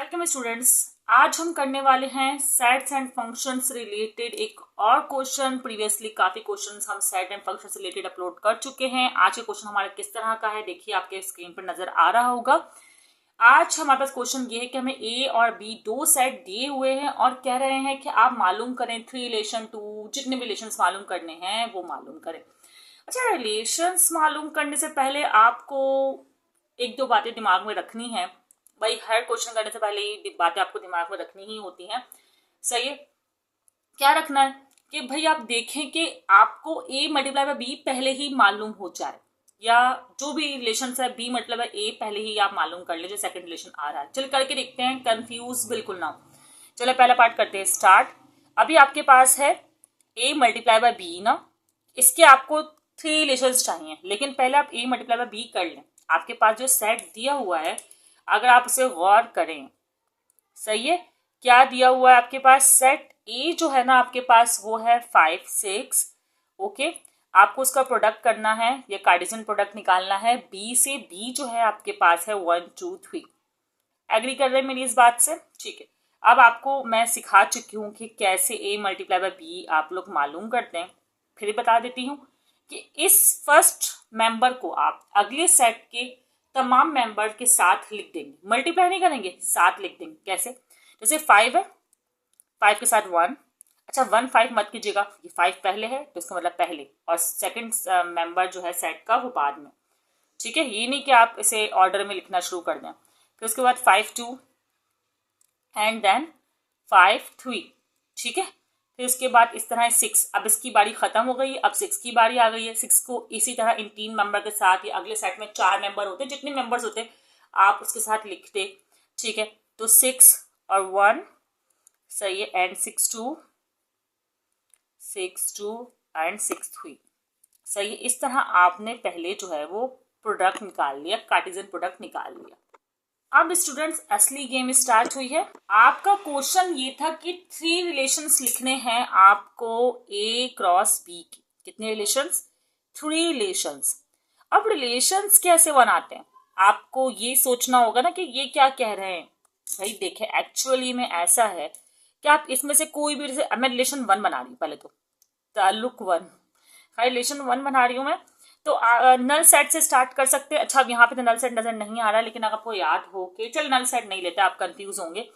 Welcome students. आज हम करने वाले हैं सेट्स एंड फंक्शंस रिलेटेड एक और क्वेश्चन। प्रीवियसली काफी क्वेश्चंस हम set and functions related upload कर चुके हैं। आज का क्वेश्चन हमारा किस तरह का है देखिए, आपके स्क्रीन पर नजर आ रहा होगा। आज हमारे पास क्वेश्चन ये है कि हमें ए और बी दो सेट दिए हुए हैं और कह रहे हैं कि आप मालूम करें 3 रिलेशन 2, जितने भी रिलेशंस मालूम करने हैं वो मालूम करें। अच्छा, रिलेशंस मालूम करने से पहले आपको एक दो बातें दिमाग में रखनी है। भाई हर क्वेश्चन करने से पहले ये बातें आपको दिमाग में रखनी ही होती हैं। सही है। क्या रखना है कि भाई आप देखें कि आपको ए मल्टीप्लाई बाय बी पहले ही मालूम हो जाए, या जो भी रिलेशन है बी मतलब है ए पहले ही आप मालूम कर ले जो सेकंड रिलेशन आ रहा है। चल करके देखते हैं, कंफ्यूज बिल्कुल ना हो। चलो पहला पार्ट करते हैं स्टार्ट। अभी आपके पास है ए मल्टीप्लाई बाय बी ना, इसके आपको 3 रिलेशन चाहिए, लेकिन पहले आप ए मल्टीप्लाई बाय बी कर लें। आपके पास जो सेट दिया हुआ है अगर आप उसे गौर करें, सही है, क्या दिया हुआ है आपके पास? सेट ए जो है ना आपके पास वो है 5 6। ओके, आपको उसका प्रोडक्ट करना है, या कार्टेशियन प्रोडक्ट निकालना है। बी से बी जो है आपके पास है 1 2 3। एग्री कर रहे हैं मेरी इस बात से? ठीक है। अब आपको मैं सिखा चुकी हूँ कि कैसे ए मल्टीप्लाई बाय बी आप लोग मालूम करते हैं। फिर बता देती हूँ कि इस फर्स्ट मेंबर को आप अगले सेट के तमाम मेंबर के साथ लिख देंगे, मल्टीप्लाई नहीं करेंगे, साथ लिख देंगे। कैसे? जैसे 5 है, 5 के साथ 1। अच्छा 1 5 मत कीजिएगा, ये 5 पहले है तो इसका मतलब पहले, और सेकंड मेंबर जो है सेट का वो बाद में। ठीक है, ये नहीं कि आप इसे ऑर्डर में लिखना शुरू कर दें। फिर उसके बाद 5 2 एंड देन 5 3। ठीक है, फिर उसके बाद इस तरह 6। अब इसकी बारी खत्म हो गई, अब 6 की बारी आ गई है। 6 को इसी तरह इन 3 मेंबर के साथ, या अगले सेट में 4 मेंबर होते, जितने मेंबर्स होते आप उसके साथ लिखते। ठीक है, तो 6 और 1, सही है, एंड 6 2 एंड 6 3। सही है। इस तरह आपने पहले जो है वो प्रोडक्ट निकाल लिया, कार्टेशियन प्रोडक्ट निकाल लिया। अब स्टूडेंट्स असली गेम स्टार्ट हुई है। आपका क्वेश्चन ये था कि 3 रिलेशंस लिखने हैं आपको ए क्रॉस बी की। कितने रिलेशंस? 3 रिलेशंस। अब रिलेशंस कैसे बनाते हैं आपको ये सोचना होगा ना कि ये क्या कह रहे हैं। भाई देखे, एक्चुअली में ऐसा है कि आप इसमें से कोई भी, जैसे मैं रिलेशन 1 बना रही हूँ, पहले तो ताल्लुक 1, रिलेशन 1 बना रही हूँ मैं, तो नल सेट से स्टार्ट कर सकते हैं। अच्छा अब यहाँ पे तो नल सेट नजर नहीं आ रहा है, लेकिन अगर आपको याद हो कि चल नल सेट नहीं लेते, आप कंफ्यूज होंगे,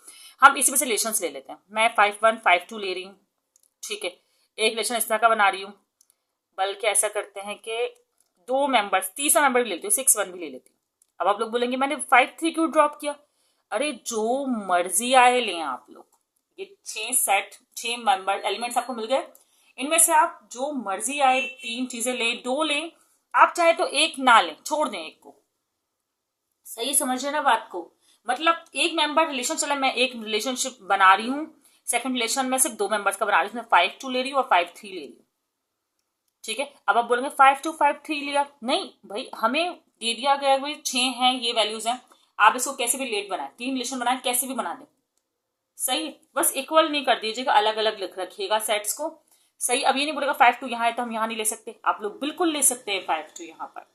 हम इसी में से रिलेशंस ले लेते हैं। मैं 5 1 5 2 ले रही हूँ। ठीक है, एक रिलेशन इस तरह का बना रही हूँ। बल्कि ऐसा करते हैं कि 2 मेंबर्स, तीसरा मेंबर भी लेती हूँ, 6 1 भी ले लेती हूँ। अब आप लोग बोलेंगे मैंने 5 3 क्यों ड्रॉप किया? अरे जो मर्जी आए लें आप लोग, ये 6 मेंबर एलिमेंट्स आपको मिल गए, इनमें से आप जो मर्जी आए 3 चीजें लें, 2 लें, आप चाहे तो एक ना लें, छोड़ दें एक को। सही समझ रहे ना बात को? मतलब एक मेंबर रिलेशन, चला मैं एक रिलेशनशिप बना रही हूँ, सेकंड रिलेशन में सिर्फ 2 मेंबर्स का बना रही हूँ, उसमें 5 2 ले रही हूँ और 5 3 ले रही हूँ। ठीक है, अब आप बोलेंगे 5 2 5 3 लिया, नहीं भाई हमें दे दिया गया भाई 6 हैं, ये वैल्यूज हैं, आप इसको कैसे भी लेट बनाए, 3 रिलेशन बनाए, कैसे भी बना दें। सही, बस इक्वल नहीं कर दीजिएगा, अलग अलग लिख रखिएगा सेट्स को। सही, अब ये नहीं बोलेगा 5 2 यहाँ है तो हम यहाँ नहीं ले सकते, आप लोग बिल्कुल ले सकते हैं 5 2 यहाँ पर।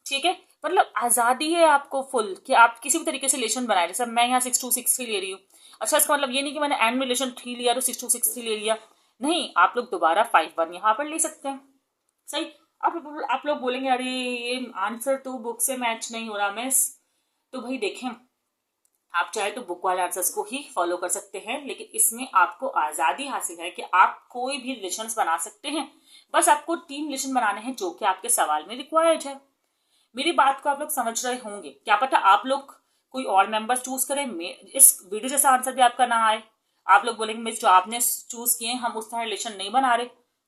ठीक है, मतलब आजादी है आपको फुल कि आप किसी भी तरीके से रिलेशन बनाए। जैसे मैं यहाँ 6 2 6 3 ले रही हूँ। अच्छा इसका मतलब ये नहीं कि मैंने एंड में रिलेशन 3 लिया तो 6 2 6 3 ले लिया, नहीं, आप लोग दोबारा 5 1 यहाँ पर ले सकते हैं। सही। अब आप लोग बोलेंगे अरे ये आंसर तो बुक से मैच नहीं हो रहा मिस। तो भाई देखें, आप चाहे तो बुक वाले आंसर्स को ही फॉलो कर सकते हैं, लेकिन इसमें आपको आजादी हासिल है कि आप कोई भी रिलेशंस बना सकते हैं। बस आपको 3 रिलेशन बनाने हैं जो कि आपके सवाल में रिक्वायर्ड है। मेरी बात को आप लोग समझ रहे होंगे। क्या पता आप लोग कोई और मेंबर्स चूज करें, इस वीडियो जैसा आंसर भी आपका ना आए, आप लोग बोलेंगे मिस जो आपने चूज किए हम उस तरह रिलेशन नहीं बना रहे।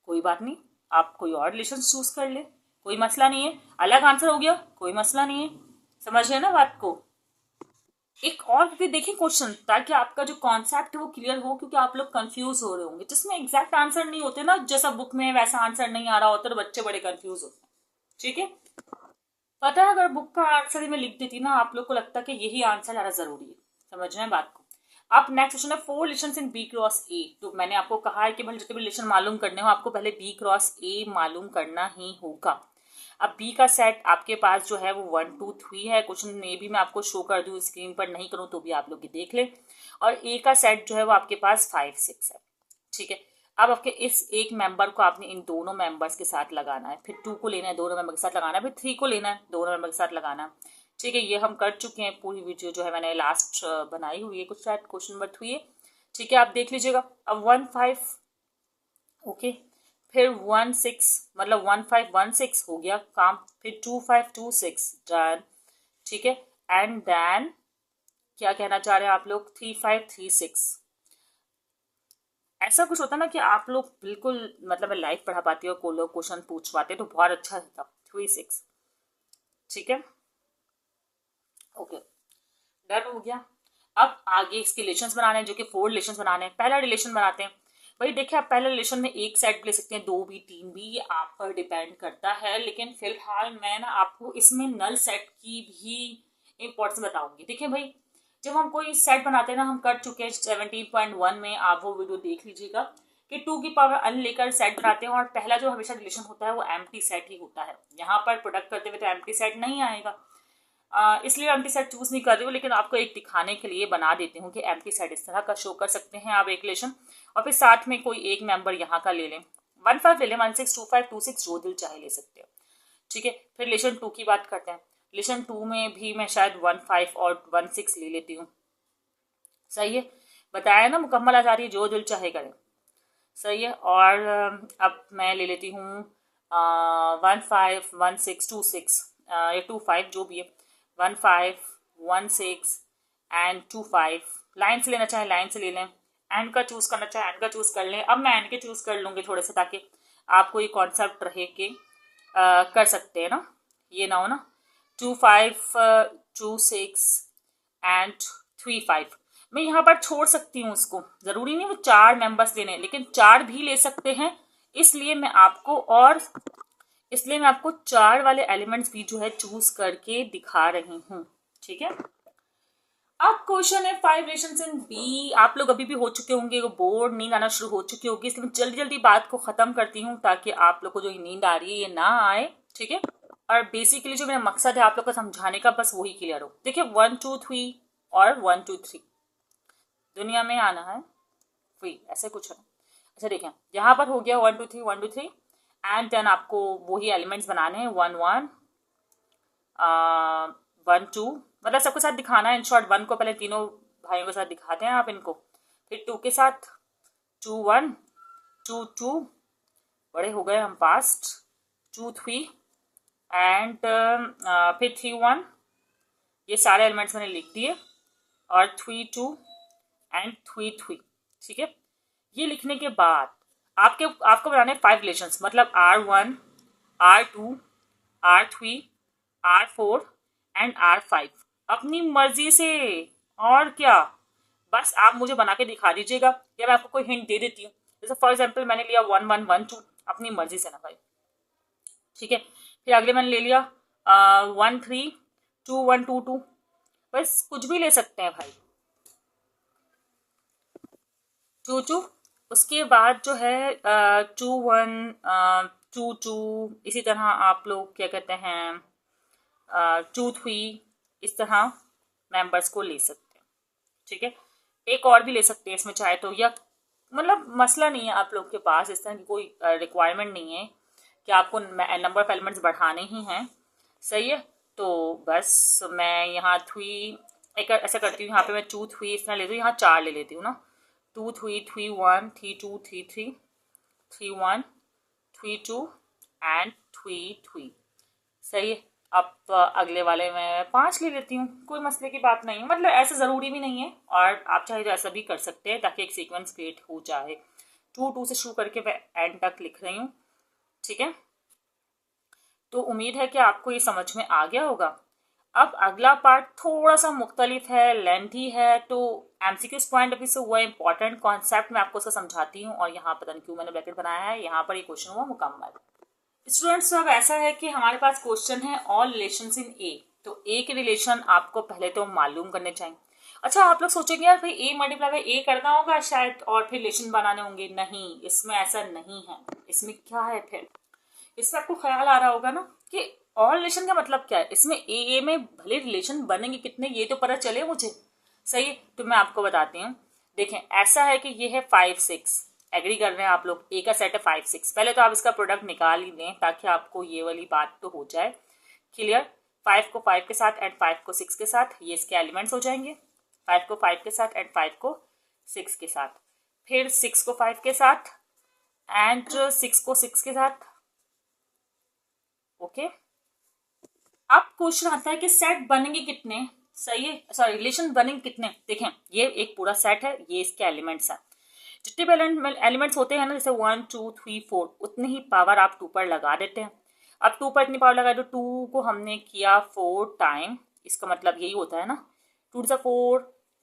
कोई बात नहीं, आप कोई और रिलेशन चूज कर ले, कोई मसला नहीं है। अलग आंसर हो गया, कोई मसला नहीं है। समझ रहे ना बात को? एक और भी देखें क्वेश्चन, ताकि आपका जो कॉन्सेप्ट है वो क्लियर हो, क्योंकि आप लोग कंफ्यूज हो रहे होंगे। जिसमें एग्जैक्ट आंसर नहीं होते ना, जैसा बुक में वैसा आंसर नहीं आ रहा होता, तो बच्चे बड़े कंफ्यूज होते हैं। ठीक है, पता है अगर बुक का आंसर ही मैं लिख देती ना, आप लोग को लगता कि यही आंसर ज्यादा जरूरी है। समझ रहे हैं बात को? अब नेक्स्ट क्वेश्चन है 4 relations in B cross A. तो मैंने आपको कहा है कि भाई जितने भी रिलेशन मालूम करने हो आपको पहले बी क्रॉस ए मालूम करना ही होगा। अब बी का सेट आपके पास जो है वो 1 2 3 है। क्वेश्चन में भी मैं आपको शो कर दूँ स्क्रीन पर, नहीं करूँ तो भी आप लोग ये देख लें। और ए का सेट जो है वो आपके पास 5 6 है। ठीक है, अब आपके इस एक मेंबर को आपने इन दोनों मेंबर्स के साथ लगाना है, फिर 2 को लेना है दोनों मेंबर के साथ लगाना है, फिर 3 को लेना है दोनों मेंबर के साथ लगाना है। ठीक है, ये हम कर चुके हैं, पूरी वीडियो जो है मैंने लास्ट बनाई हुई है, कुछ शायद क्वेश्चन नंबर 3 है। ठीक है, आप देख लीजिएगा। अब 1 5 ओके, फिर 1 6 मतलब 1 5 1 6 हो गया काम, फिर 2 5 2 6 डन। ठीक है, एंड देन क्या कहना चाह रहे हैं आप लोग, 3 5 3 6। ऐसा कुछ होता ना कि आप लोग बिल्कुल मतलब मैं लाइव पढ़ा पाती हूँ, को लोग क्वेश्चन पूछ पाते तो बहुत अच्छा रहता। 3 6। ठीक है, ओके, डन हो गया। अब आगे इसके रिलेशंस बनाने हैं, जो कि 4 रिलेशंस बनाने हैं। पहला रिलेशन बनाते हैं भाई। देखिए, आप पहले रिलेशन में एक सेट ले सकते हैं, 2 भी 3 भी, ये आप पर डिपेंड करता है। लेकिन फिलहाल मैं ना आपको इसमें नल सेट की भी इंपॉर्टेंस बताऊंगी। देखिए भाई, जब हम कोई सेट बनाते हैं ना, हम कर चुके हैं 17.1 में, आप वो वीडियो देख लीजिएगा कि 2 की पावर n लेकर सेट बनाते हैं। और पहला जो हमेशा रिलेशन होता है वो एम्प्टी सेट ही होता है। यहाँ पर प्रोडक्ट करते हुए तो एम्प्टी सेट नहीं आएगा, इसलिए एम्प्टी सेट चूज नहीं कर रही हूँ, लेकिन आपको एक दिखाने के लिए बना देती हूँ कि एम्प्टी सेट इस तरह का शो कर सकते हैं आप एक रिलेशन। और फिर साथ में कोई एक मेंबर यहाँ का ले लें, 1 5 ले लें, 1 6 2 5 2 6, जो दिल चाहे ले सकते हो। ठीक है, फिर रिलेशन 2 की बात करते हैं। रिलेशन 2 में भी मैं शायद 1 5 और 1 6 ले लेती हूँ। सही है, बताया ना, मुकम्मल आजादी, जो दिल चाहे करें। सही है, और अब मैं ले लेती हूँ 1 5 1 6 2 6 या 2 5, जो भी है, 1 5 1 6 एंड 2 5। लाइन से लेना चाहे लाइन से ले लें, एंड का चूज करना चाहे एंड का चूज कर लें। अब मैं एंड के चूज कर लूँगी थोड़े से, ताकि आपको ये कॉन्सेप्ट रहे कि कर सकते हैं ना, ये ना हो ना। 2 5 2 6 एंड 3 5। मैं यहाँ पर छोड़ सकती हूँ उसको, जरूरी नहीं वो 4 मेंबर्स लेने, लेकिन 4 भी ले सकते हैं। इसलिए मैं आपको 4 वाले एलिमेंट्स भी जो है चूज करके दिखा रही हूँ। ठीक है, अब क्वेश्चन है 5 रिलेशंस इन बी। आप लोग अभी भी हो चुके होंगे, बोर्ड नींद आना शुरू हो चुकी होगी, इसलिए मैं जल्दी जल्दी बात को खत्म करती हूँ ताकि आप लोग को जो नींद आ रही है ये ना आए। ठीक है, और बेसिकली जो मेरा मकसद है आप लोग को समझाने का, बस वही क्लियर हो। देखिए 1 2 3 और 1 2 3 दुनिया में आना है फ्री, ऐसे कुछ है। अच्छा देखें, यहाँ पर हो गया 1 2 3 1 2 3, एंड देन आपको वही एलिमेंट्स बनाने हैं 1 1 1 2, मतलब सबके साथ दिखाना है। इन शॉर्ट 1 को पहले तीनों भाइयों के साथ दिखाते हैं आप इनको, फिर 2 के साथ 2 1 2 2, बड़े हो गए हम फास्ट, 2 3 एंड फिर 3 1। ये सारे एलिमेंट्स मैंने लिख दिए, और 3 2 एंड 3 3। ठीक है, ये लिखने के बाद आपको बनाने 5 रिलेशंस, मतलब R1 R2 R3 R4 and R5, अपनी मर्जी से। और क्या, बस आप मुझे बना के दिखा दीजिएगा, या मैं आपको कोई हिंट दे देती हूँ। जैसे फॉर एग्जाम्पल मैंने लिया 1 1 1 2, अपनी मर्जी से ना भाई। ठीक है, फिर अगले मैंने ले लिया 1 3 2 1 2 2, बस कुछ भी ले सकते हैं भाई, 2 2। उसके बाद जो है 2 1 2 2, इसी तरह आप लोग क्या कहते हैं 2 3, इस तरह मेंबर्स को ले सकते हैं। ठीक है, एक और भी ले सकते हैं इसमें चाहे तो, या मतलब मसला नहीं है, आप लोग के पास इस तरह की कोई रिक्वायरमेंट नहीं है कि आपको नंबर ऑफ एलिमेंट्स बढ़ाने ही हैं। सही है, तो बस मैं यहाँ 3 एक ऐसा करती हूँ, यहाँ पे मैं 2 3 इस तरह लेती हूँ, यहाँ 4 ले लेती हूँ ना, 2 3 3 1 3 2 3 3 3 1 3 2 एंड 3 3। सही है, अब अगले वाले में 5 ले लेती हूँ, कोई मसले की बात नहीं है, मतलब ऐसा ज़रूरी भी नहीं है, और आप चाहे तो ऐसा भी कर सकते हैं ताकि एक सीक्वेंस क्रिएट हो जाए। 2 2 से शुरू करके मैं एंड तक लिख रही हूँ। ठीक है, तो उम्मीद है कि आपको ये समझ में आ गया होगा। अब अगला पार्ट थोड़ा सा मुख्तलिफ है, लेंथी है, तो एमसीक्यूज पॉइंट ऑफ व्यू से वो इंपॉर्टेंट कॉन्सेप्ट मैं आपको उसका समझाती हूँ। और यहाँ पता नहीं क्यों मैंने ब्रैकेट बनाया है, यहाँ पर ये क्वेश्चन हुआ मुकम्मल। स्टूडेंट्स, अब ऐसा है कि हमारे पास क्वेश्चन है ऑल रिलेशंस इन ए, तो ए के रिलेशन आपको पहले तो मालूम करने चाहिए। अच्छा, आप लोग सोचेंगे यार भाई ए मल्टीप्लाई बाय ए करना होगा शायद और फिर रिलेशन बनाने होंगे, नहीं, इसमें ऐसा नहीं है। इसमें क्या है फिर, इससे आपको ख्याल आ रहा होगा ना कि और रिलेशन का मतलब क्या है। इसमें ए में भले रिलेशन बनेंगे कितने ये तो पता चले मुझे, सही है। तो मैं आपको बताती हूँ, देखें ऐसा है कि ये है 5 6, एग्री कर रहे हैं आप लोग, ए का सेट है 5 6। पहले तो आप इसका प्रोडक्ट निकाल ही दें ताकि आपको ये वाली बात तो हो जाए क्लियर। 5 को 5 के साथ एंड 5 को 6 के साथ, ये इसके एलिमेंट्स हो जाएंगे। 5 को 5 के साथ एंड 5 को 6 के साथ, फिर 6 को 5 के साथ एंड 6 को 6 के साथ। ओके, अब क्वेश्चन आता है कि सेट बनेंगे कितने, सही है, सॉरी रिलेशन बनेंगे कितने। देखें ये एक पूरा सेट है, ये इसके एलिमेंट्स हैं। जितने भी एलिमेंट्स होते हैं ना, जैसे 1 2 3 4, उतनी ही पावर आप 2 पर लगा देते हैं। अब 2 पर इतनी पावर लगाए तो 2 को हमने किया 4 टाइम, इसका मतलब यही होता है ना, 2 2 4,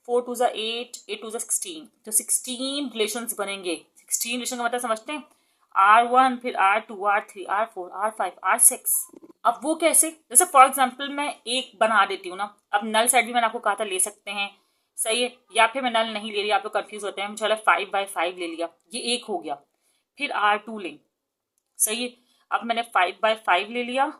4 2 8, 8 2 16, तो 16 रिलेशंस बनेंगे। 16 रिलेशन का मतलब समझते हैं, R1 फिर R2 R3 R4 R5 R6। अब वो कैसे, जैसे फॉर एग्जाम्पल मैं एक बना देती हूँ ना, अब नल सेट भी मैंने आपको कहा था ले सकते हैं, सही है, या फिर मैं नल नहीं ले रही, आप लोग कंफ्यूज होते हैं, चलो 5 by 5 ले लिया, ये एक हो गया। फिर R2 लें, सही है, अब मैंने 5 by 5 ले लिया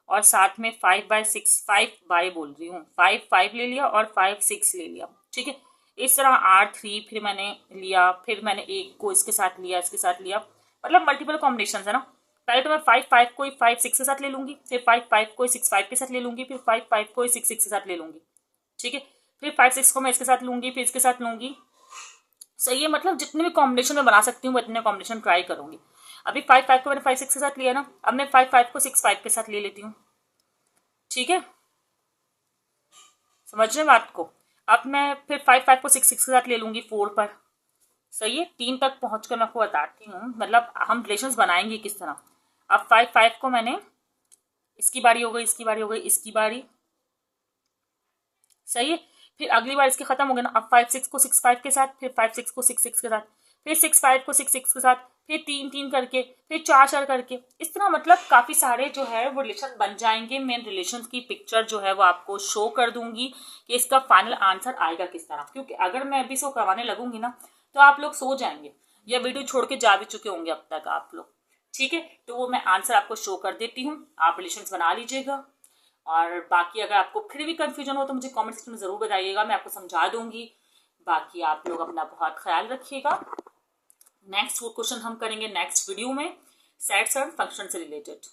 और साथ में 5 by 6, 5 by बोल रही हूँ, 5 5 ले लिया और 5 6 ले लिया, ठीक है। इस तरह R3 फिर मैंने लिया, फिर मैंने एक को इसके साथ लिया, इसके साथ लिया, मतलब मल्टीपल कॉम्बिनेशन है ना। पहले तो मैं 5 5 को 5 6 के साथ ले लूंगी, फिर 5 5 को 6 5 के साथ ले लूंगी, फिर 5 5 को 6 6 के साथ ले लूंगी, ठीक है। फिर 5 6 को मैं इसके साथ लूंगी, फिर इसके साथ लूंगी, सही है। मतलब जितने भी कॉम्बिनेशन में बना सकती हूँ मैं इतने कॉम्बिनेशन ट्राई करूंगी। अभी 5 5 को मैंने 5 6 के साथ लिया ना, अब मैं 5 5 को 6 5 के साथ ले लेती हूँ, ठीक है, समझ रहे बात को। अब मैं फिर 5 5 को 6 6 के साथ ले लूंगी 4 पर, सही है। 3 तक पहुंचकर मैं आपको बताती हूँ मतलब हम रिलेशंस बनाएंगे किस तरह। अब 5 5 को मैंने, इसकी बारी हो गई, इसकी बारी हो गई, इसकी बारी, सही है। फिर अगली बार इसके खत्म हो गए ना, अब 5 6 को 6 5 के साथ, फिर 5 6 को 6 6 के साथ, फिर 6 5 को 6 6 के साथ, फिर 3 3 करके, फिर 4 4 करके, इस तरह मतलब काफी सारे जो है वो रिलेशन बन जाएंगे। मैं रिलेशन की पिक्चर जो है वो आपको शो कर दूंगी कि इसका फाइनल आंसर आएगा किस तरह, क्योंकि अगर मैं अभी इसको करवाने लगूंगी ना तो आप लोग सो जाएंगे या वीडियो छोड़ के जा भी चुके होंगे अब तक आप लोग, ठीक है। तो वो मैं आंसर आपको शो कर देती हूँ, आप रिलेशन बना लीजिएगा। और बाकी अगर आपको फिर भी कंफ्यूजन हो तो मुझे कमेंट सेक्शन में जरूर बताइएगा, मैं आपको समझा दूंगी। बाकी आप लोग अपना बहुत ख्याल रखिएगा। नेक्स्ट वो क्वेश्चन हम करेंगे नेक्स्ट वीडियो में, सेट्स एंड फंक्शन से रिलेटेड।